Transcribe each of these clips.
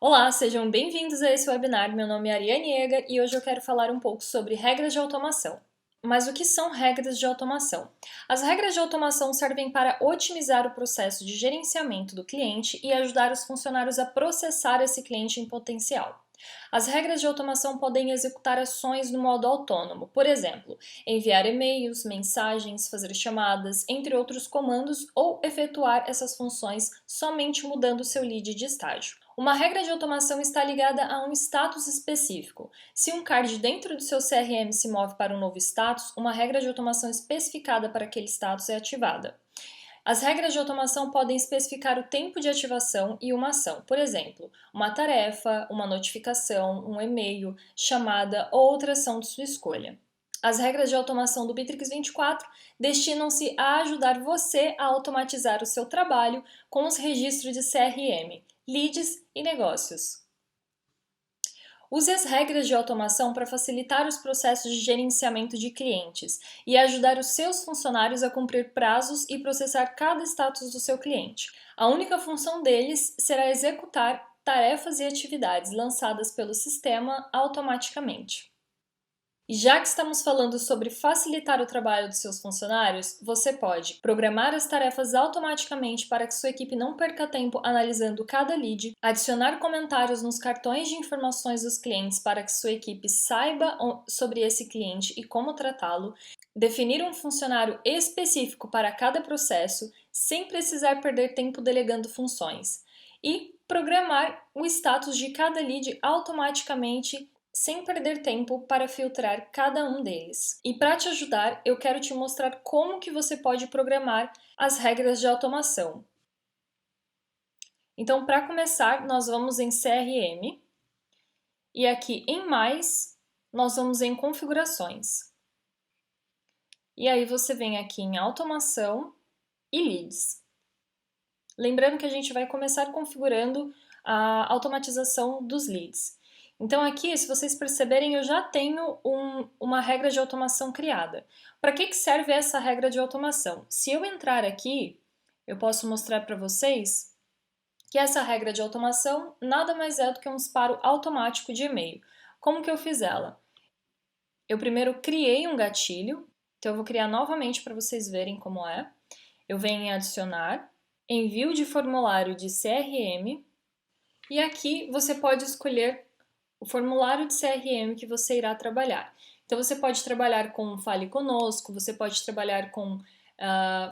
Olá, sejam bem-vindos a esse webinar. Meu nome é Ariane Ega e hoje eu quero falar um pouco sobre regras de automação. Mas o que são regras de automação? As regras de automação servem para otimizar o processo de gerenciamento do cliente e ajudar os funcionários a processar esse cliente em potencial. As regras de automação podem executar ações no modo autônomo, por exemplo, enviar e-mails, mensagens, fazer chamadas, entre outros comandos, ou efetuar essas funções somente mudando seu lead de estágio. Uma regra de automação está ligada a um status específico. Se um card dentro do seu CRM se move para um novo status, uma regra de automação especificada para aquele status é ativada. As regras de automação podem especificar o tempo de ativação e uma ação, por exemplo, uma tarefa, uma notificação, um e-mail, chamada ou outra ação de sua escolha. As regras de automação do Bitrix 24 destinam-se a ajudar você a automatizar o seu trabalho com os registros de CRM, leads e negócios. Use as regras de automação para facilitar os processos de gerenciamento de clientes e ajudar os seus funcionários a cumprir prazos e processar cada status do seu cliente. A única função deles será executar tarefas e atividades lançadas pelo sistema automaticamente. E já que estamos falando sobre facilitar o trabalho dos seus funcionários, você pode programar as tarefas automaticamente para que sua equipe não perca tempo analisando cada lead, adicionar comentários nos cartões de informações dos clientes para que sua equipe saiba sobre esse cliente e como tratá-lo, definir um funcionário específico para cada processo, sem precisar perder tempo delegando funções, e programar o status de cada lead automaticamente sem perder tempo para filtrar cada um deles. E para te ajudar, eu quero te mostrar como que você pode programar as regras de automação. Então, para começar, nós vamos em CRM e aqui em mais, nós vamos em configurações. E aí você vem aqui em automação e leads. Lembrando que a gente vai começar configurando a automatização dos leads. Então aqui, se vocês perceberem, eu já tenho uma regra de automação criada. Para que serve essa regra de automação? Se eu entrar aqui, eu posso mostrar para vocês que essa regra de automação nada mais é do que um disparo automático de e-mail. Como que eu fiz ela? Eu primeiro criei um gatilho, então eu vou criar novamente para vocês verem como é. Eu venho em adicionar, envio de formulário de CRM, e aqui você pode escolher o formulário de CRM que você irá trabalhar. Então você pode trabalhar com Fale Conosco, você pode trabalhar com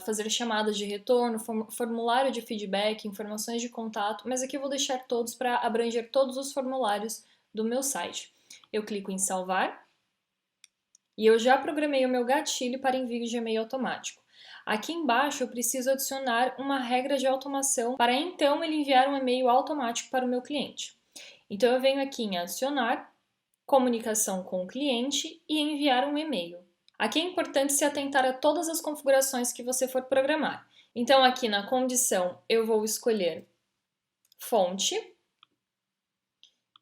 fazer chamadas de retorno, formulário de feedback, informações de contato, mas aqui eu vou deixar todos para abranger todos os formulários do meu site. Eu clico em salvar e eu já programei o meu gatilho para envio de e-mail automático. Aqui embaixo eu preciso adicionar uma regra de automação para então ele enviar um e-mail automático para o meu cliente. Então eu venho aqui em adicionar, comunicação com o cliente e enviar um e-mail. Aqui é importante se atentar a todas as configurações que você for programar. Então aqui na condição eu vou escolher fonte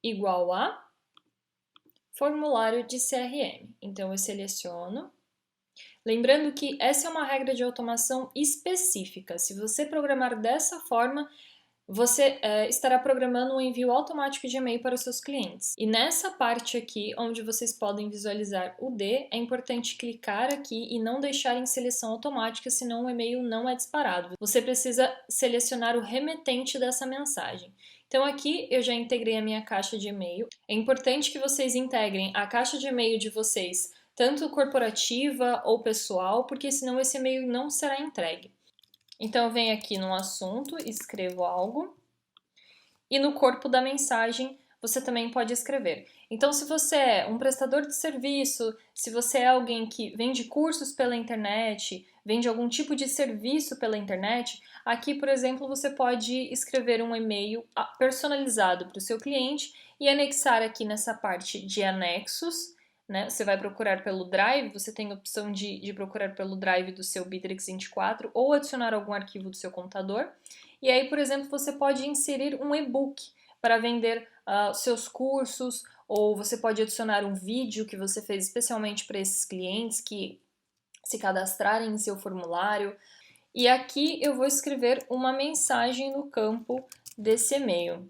igual a formulário de CRM. Então eu seleciono. Lembrando que essa é uma regra de automação específica. Se você programar dessa forma, você estará programando um envio automático de e-mail para os seus clientes. E nessa parte aqui, onde vocês podem visualizar o D, é importante clicar aqui e não deixar em seleção automática, senão o e-mail não é disparado. Você precisa selecionar o remetente dessa mensagem. Então aqui eu já integrei a minha caixa de e-mail. É importante que vocês integrem a caixa de e-mail de vocês, tanto corporativa ou pessoal, porque senão esse e-mail não será entregue. Então eu venho aqui no assunto, escrevo algo e no corpo da mensagem você também pode escrever. Então se você é um prestador de serviço, se você é alguém que vende cursos pela internet, vende algum tipo de serviço pela internet, aqui, por exemplo, você pode escrever um e-mail personalizado para o seu cliente e anexar aqui nessa parte de anexos, né? Você vai procurar pelo Drive, você tem a opção de procurar pelo Drive do seu Bitrix 24 ou adicionar algum arquivo do seu computador. E aí, por exemplo, você pode inserir um e-book para vender seus cursos, ou você pode adicionar um vídeo que você fez especialmente para esses clientes que se cadastrarem em seu formulário. E aqui eu vou escrever uma mensagem no campo desse e-mail.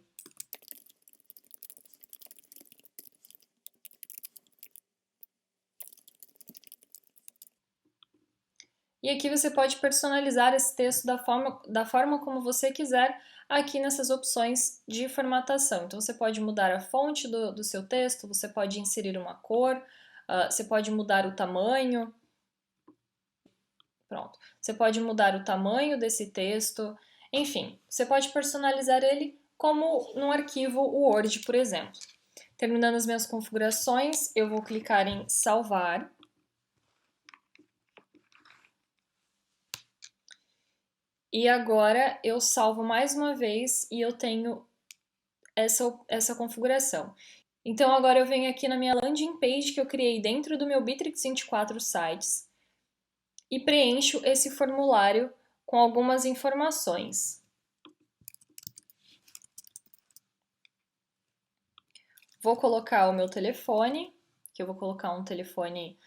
E aqui você pode personalizar esse texto da forma como você quiser aqui nessas opções de formatação. Então você pode mudar a fonte do seu texto, você pode inserir uma cor, você pode mudar o tamanho. Pronto. Você pode mudar o tamanho desse texto, enfim, você pode personalizar ele como num arquivo Word, por exemplo. Terminando as minhas configurações, eu vou clicar em salvar. E agora eu salvo mais uma vez e eu tenho essa configuração. Então agora eu venho aqui na minha landing page que eu criei dentro do meu Bittrex 24 Sites e preencho esse formulário com algumas informações. Vou colocar o meu telefone, que eu vou colocar um telefone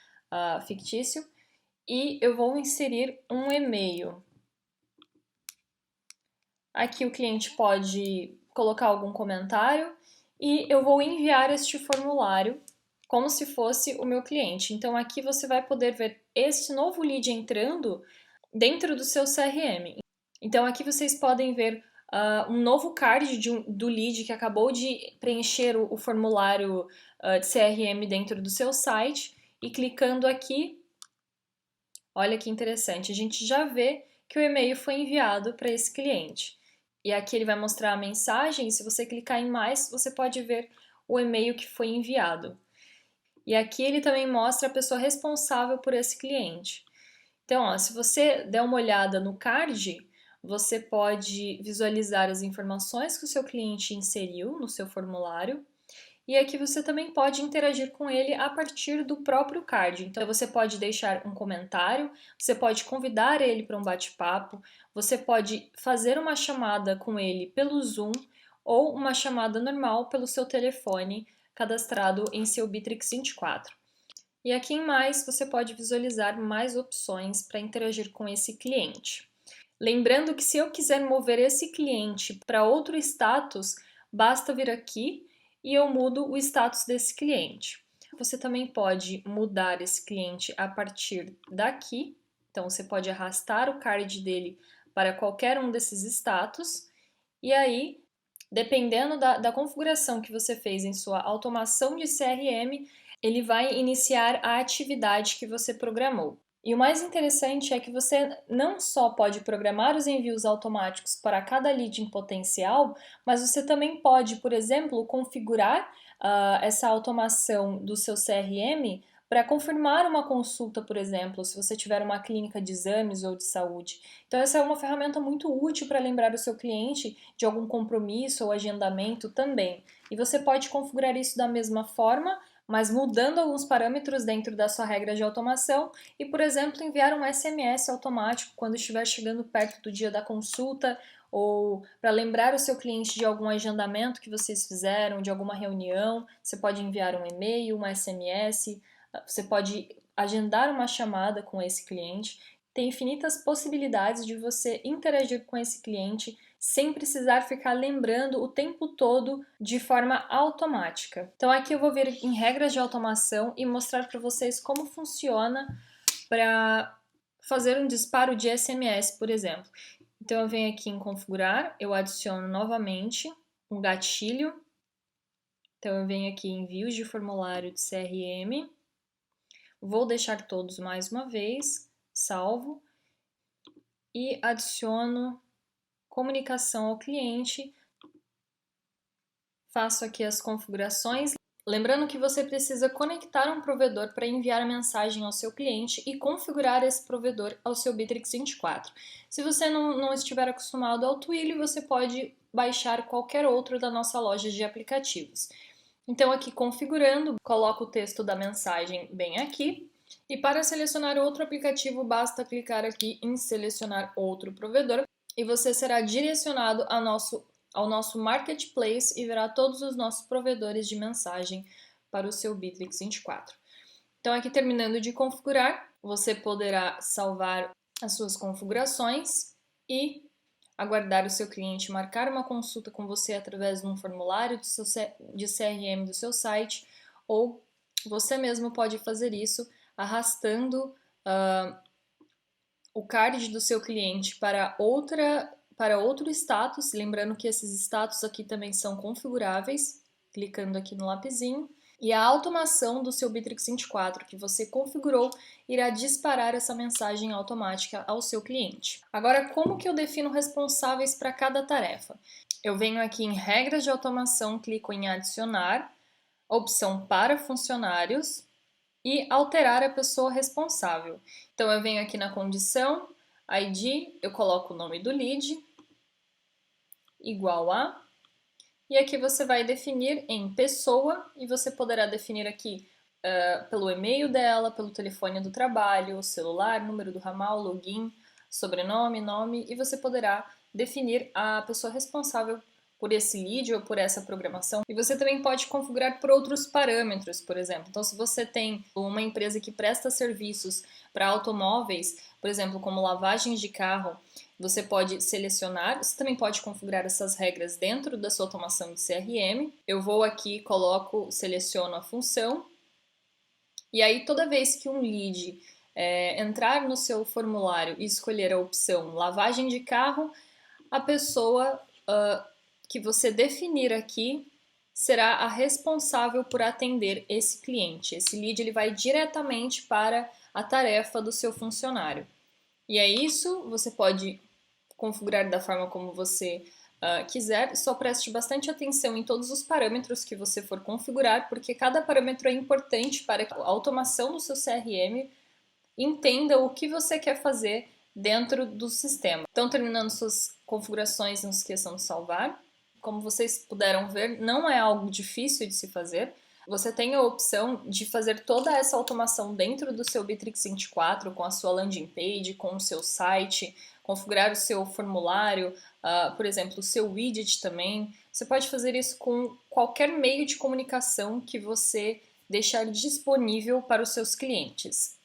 fictício, e eu vou inserir um e-mail. Aqui o cliente pode colocar algum comentário e eu vou enviar este formulário como se fosse o meu cliente. Então aqui você vai poder ver este novo lead entrando dentro do seu CRM. Então aqui vocês podem ver um novo card do lead que acabou de preencher o formulário de CRM dentro do seu site e clicando aqui, olha que interessante, a gente já vê que o e-mail foi enviado para esse cliente. E aqui ele vai mostrar a mensagem, e se você clicar em mais, você pode ver o e-mail que foi enviado. E aqui ele também mostra a pessoa responsável por esse cliente. Então, ó, se você der uma olhada no card, você pode visualizar as informações que o seu cliente inseriu no seu formulário. E aqui você também pode interagir com ele a partir do próprio card. Então você pode deixar um comentário, você pode convidar ele para um bate-papo, você pode fazer uma chamada com ele pelo Zoom ou uma chamada normal pelo seu telefone cadastrado em seu Bittrex 24. E aqui em mais você pode visualizar mais opções para interagir com esse cliente. Lembrando que se eu quiser mover esse cliente para outro status, basta vir aqui e eu mudo o status desse cliente. Você também pode mudar esse cliente a partir daqui, então você pode arrastar o card dele para qualquer um desses status, e aí, dependendo da configuração que você fez em sua automação de CRM, ele vai iniciar a atividade que você programou. E o mais interessante é que você não só pode programar os envios automáticos para cada lead em potencial, mas você também pode, por exemplo, configurar essa automação do seu CRM para confirmar uma consulta, por exemplo, se você tiver uma clínica de exames ou de saúde. Então, essa é uma ferramenta muito útil para lembrar o seu cliente de algum compromisso ou agendamento também. E você pode configurar isso da mesma forma, mas mudando alguns parâmetros dentro da sua regra de automação e, por exemplo, enviar um SMS automático quando estiver chegando perto do dia da consulta ou para lembrar o seu cliente de algum agendamento que vocês fizeram, de alguma reunião, você pode enviar um e-mail, um SMS, você pode agendar uma chamada com esse cliente. Tem infinitas possibilidades de você interagir com esse cliente sem precisar ficar lembrando o tempo todo de forma automática. Então aqui eu vou vir em regras de automação e mostrar para vocês como funciona para fazer um disparo de SMS, por exemplo. Então eu venho aqui em configurar, eu adiciono novamente um gatilho. Então eu venho aqui em envios de formulário de CRM, vou deixar todos mais uma vez, salvo e adiciono comunicação ao cliente, faço aqui as configurações. Lembrando que você precisa conectar um provedor para enviar a mensagem ao seu cliente e configurar esse provedor ao seu Bittrex 24. Se você não estiver acostumado ao Twilio, você pode baixar qualquer outro da nossa loja de aplicativos. Então aqui configurando, coloco o texto da mensagem bem aqui. E para selecionar outro aplicativo, basta clicar aqui em selecionar outro provedor e você será direcionado ao nosso marketplace e verá todos os nossos provedores de mensagem para o seu Bittrex 24. Então aqui terminando de configurar, você poderá salvar as suas configurações e aguardar o seu cliente marcar uma consulta com você através de um formulário de CRM do seu site, ou você mesmo pode fazer isso arrastando o card do seu cliente para outro status, lembrando que esses status aqui também são configuráveis, clicando aqui no lapisinho. E a automação do seu Bittrex 24 que você configurou irá disparar essa mensagem automática ao seu cliente. Agora, como que eu defino responsáveis para cada tarefa? Eu venho aqui em regras de automação, clico em adicionar, opção para funcionários e alterar a pessoa responsável. Então eu venho aqui na condição, ID, eu coloco o nome do lead, igual a, e aqui você vai definir em pessoa, e você poderá definir aqui pelo e-mail dela, pelo telefone do trabalho, celular, número do ramal, login, sobrenome, nome, e você poderá definir a pessoa responsável por esse lead ou por essa programação. E você também pode configurar por outros parâmetros, por exemplo. Então, se você tem uma empresa que presta serviços para automóveis, por exemplo, como lavagens de carro, você pode selecionar, você também pode configurar essas regras dentro da sua automação de CRM. Eu vou aqui, coloco, seleciono a função, e aí toda vez que um lead entrar no seu formulário e escolher a opção lavagem de carro, a pessoa que você definir aqui será a responsável por atender esse cliente. Esse lead ele vai diretamente para a tarefa do seu funcionário. E é isso, você pode configurar da forma como você quiser, só preste bastante atenção em todos os parâmetros que você for configurar, porque cada parâmetro é importante para que a automação do seu CRM entenda o que você quer fazer dentro do sistema. Então, terminando suas configurações, não se esqueçam de salvar. Como vocês puderam ver, não é algo difícil de se fazer. Você tem a opção de fazer toda essa automação dentro do seu Bittrex 24, com a sua landing page, com o seu site, configurar o seu formulário, por exemplo, o seu widget também. Você pode fazer isso com qualquer meio de comunicação que você deixar disponível para os seus clientes.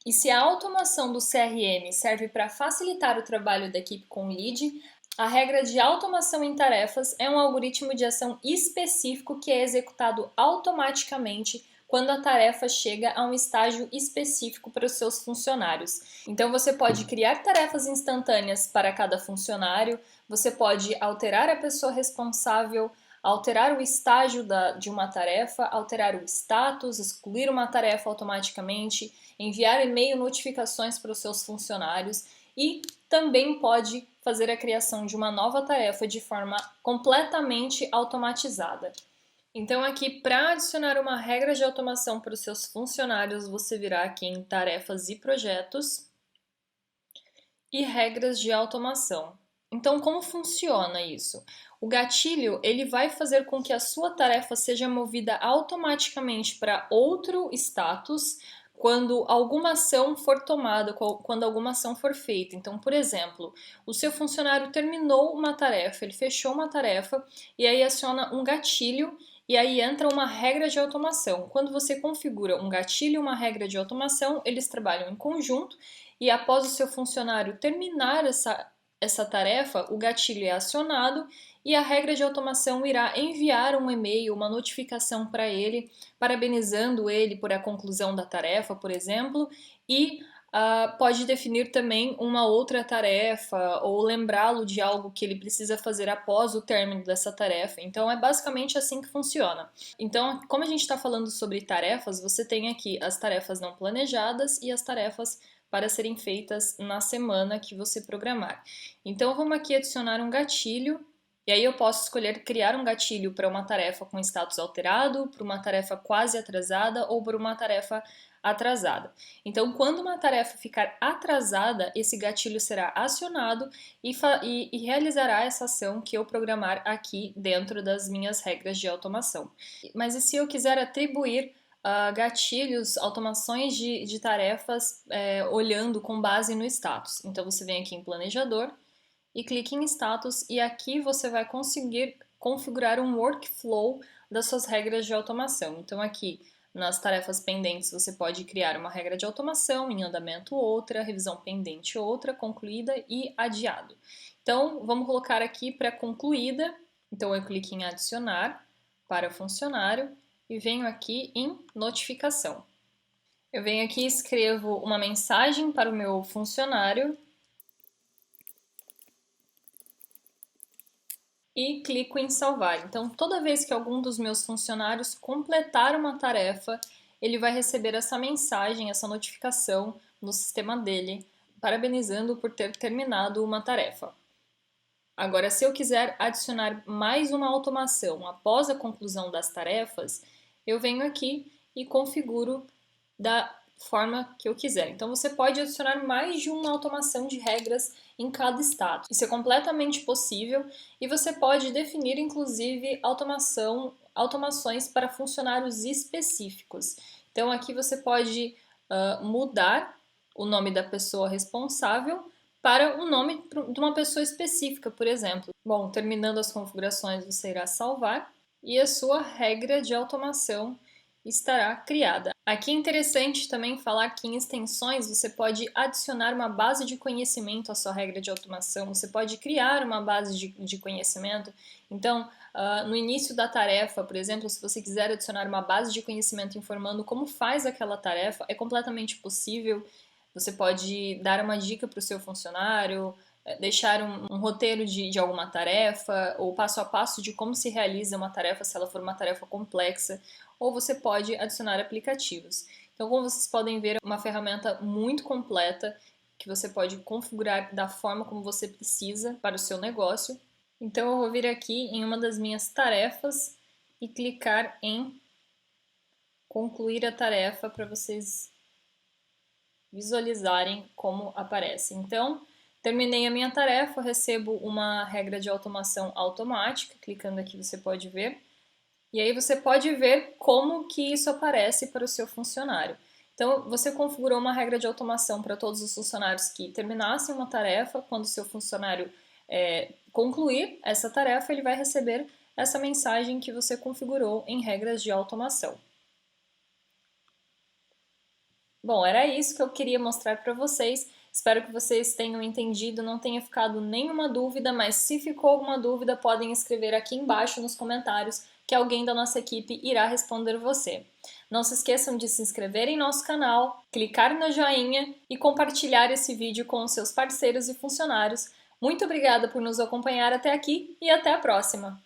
E se a automação do CRM serve para facilitar o trabalho da equipe com lead, a regra de automação em tarefas é um algoritmo de ação específico que é executado automaticamente quando a tarefa chega a um estágio específico para os seus funcionários. Então você pode criar tarefas instantâneas para cada funcionário, você pode alterar a pessoa responsável, alterar o estágio de uma tarefa, alterar o status, excluir uma tarefa automaticamente, enviar e-mail notificações para os seus funcionários e também pode fazer a criação de uma nova tarefa de forma completamente automatizada. Então aqui, para adicionar uma regra de automação para os seus funcionários, você virá aqui em tarefas e projetos e regras de automação. Então, como funciona isso? O gatilho ele vai fazer com que a sua tarefa seja movida automaticamente para outro status quando alguma ação for tomada, quando alguma ação for feita. Então, por exemplo, o seu funcionário terminou uma tarefa, ele fechou uma tarefa e aí aciona um gatilho e aí entra uma regra de automação. Quando você configura um gatilho e uma regra de automação, eles trabalham em conjunto e após o seu funcionário terminar essa tarefa, o gatilho é acionado e a regra de automação irá enviar um e-mail, uma notificação para ele, parabenizando ele por a conclusão da tarefa, por exemplo, e pode definir também uma outra tarefa ou lembrá-lo de algo que ele precisa fazer após o término dessa tarefa. Então, é basicamente assim que funciona. Então, como a gente está falando sobre tarefas, você tem aqui as tarefas não planejadas e as tarefas para serem feitas na semana que você programar. Então, vamos aqui adicionar um gatilho, e aí eu posso escolher criar um gatilho para uma tarefa com status alterado, para uma tarefa quase atrasada ou para uma tarefa atrasada. Então, quando uma tarefa ficar atrasada, esse gatilho será acionado e realizará essa ação que eu programar aqui dentro das minhas regras de automação. Mas e se eu quiser atribuir gatilhos, automações de tarefas olhando com base no status? Então, você vem aqui em planejador e clique em status e aqui você vai conseguir configurar um workflow das suas regras de automação. Então, aqui nas tarefas pendentes, você pode criar uma regra de automação, em andamento outra, revisão pendente outra, concluída e adiado. Então, vamos colocar aqui para concluída. Então, eu clico em adicionar para funcionário e venho aqui em notificação. Eu venho aqui e escrevo uma mensagem para o meu funcionário e clico em salvar. Então, toda vez que algum dos meus funcionários completar uma tarefa, ele vai receber essa mensagem, essa notificação no sistema dele, parabenizando por ter terminado uma tarefa. Agora, se eu quiser adicionar mais uma automação após a conclusão das tarefas, eu venho aqui e configuro da forma que eu quiser. Então, você pode adicionar mais de uma automação de regras em cada estado. Isso é completamente possível e você pode definir, inclusive, automações para funcionários específicos. Então, aqui você pode mudar o nome da pessoa responsável para o nome de uma pessoa específica, por exemplo. Bom, terminando as configurações, você irá salvar e a sua regra de automação estará criada. Aqui é interessante também falar que em extensões você pode adicionar uma base de conhecimento à sua regra de automação, você pode criar uma base de conhecimento. Então, no início da tarefa, por exemplo, se você quiser adicionar uma base de conhecimento informando como faz aquela tarefa, é completamente possível. Você pode dar uma dica para o seu funcionário, deixar um roteiro de alguma tarefa, ou passo a passo de como se realiza uma tarefa, se ela for uma tarefa complexa, ou você pode adicionar aplicativos. Então, como vocês podem ver, é uma ferramenta muito completa que você pode configurar da forma como você precisa para o seu negócio. Então, eu vou vir aqui em uma das minhas tarefas e clicar em concluir a tarefa para vocês visualizarem como aparece. Então, terminei a minha tarefa, recebo uma regra de automação automática, clicando aqui você pode ver, e aí você pode ver como que isso aparece para o seu funcionário. Então, você configurou uma regra de automação para todos os funcionários que terminassem uma tarefa. Quando o seu funcionário concluir essa tarefa, ele vai receber essa mensagem que você configurou em regras de automação. Bom, era isso que eu queria mostrar para vocês. Espero que vocês tenham entendido, não tenha ficado nenhuma dúvida, mas se ficou alguma dúvida, podem escrever aqui embaixo nos comentários que alguém da nossa equipe irá responder você. Não se esqueçam de se inscrever em nosso canal, clicar no joinha e compartilhar esse vídeo com os seus parceiros e funcionários. Muito obrigada por nos acompanhar até aqui e até a próxima!